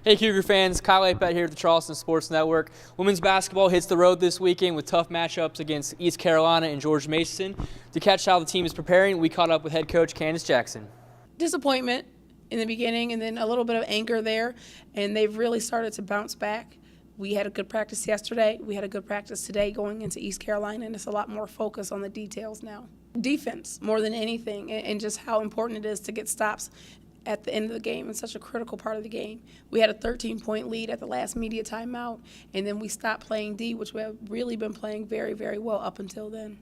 Hey Cougar fans, Kyle Apet here at the Charleston Sports Network. Women's basketball hits the road this weekend with tough matchups against East Carolina and George Mason. To catch how the team is preparing, we caught up with head coach Candace Jackson. Disappointment in the beginning and then a little bit of anger there, and they've really started to bounce back. We had a good practice yesterday. We had a good practice today going into East Carolina, and it's a lot more focus on the details now. Defense more than anything, and just how important it is to get stops at the end of the game. It's such a critical part of the game. We had a 13-point lead at the last media timeout, and then we stopped playing D, which we have really been playing very, very well up until then.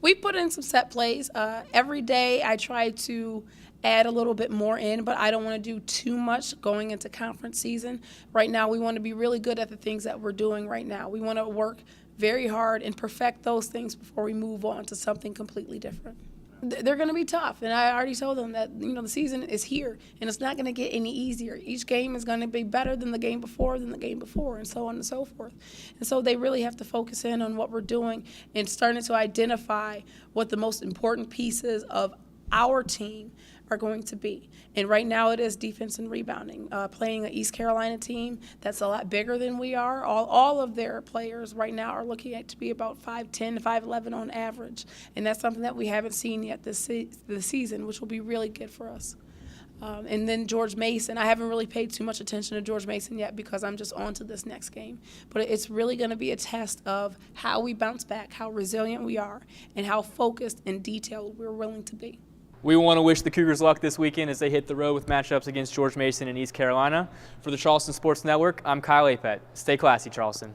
We put in some set plays. Every day I try to add a little bit more in, but I don't want to do too much going into conference season. Right now we want to be really good at the things that we're doing right now. We want to work very hard and perfect those things before we move on to something completely different. They're going to be tough, and I already told them that the season is here, and it's not going to get any easier. Each game is going to be better than the game before, and so on and so forth. And so they really have to focus in on what we're doing and starting to identify what the most important pieces of our team are going to be. And right now it is defense and rebounding. Playing an East Carolina team that's a lot bigger than we are. All of their players right now are looking at to be about 5'10 to 5'11 on average. And that's something that we haven't seen yet this season, which will be really good for us. And then George Mason, I haven't really paid too much attention to George Mason yet because I'm just on to this next game. But it's really going to be a test of how we bounce back, how resilient we are, and how focused and detailed we're willing to be. We want to wish the Cougars luck this weekend as they hit the road with matchups against George Mason and East Carolina. For the Charleston Sports Network, I'm Kyle Apet. Stay classy, Charleston.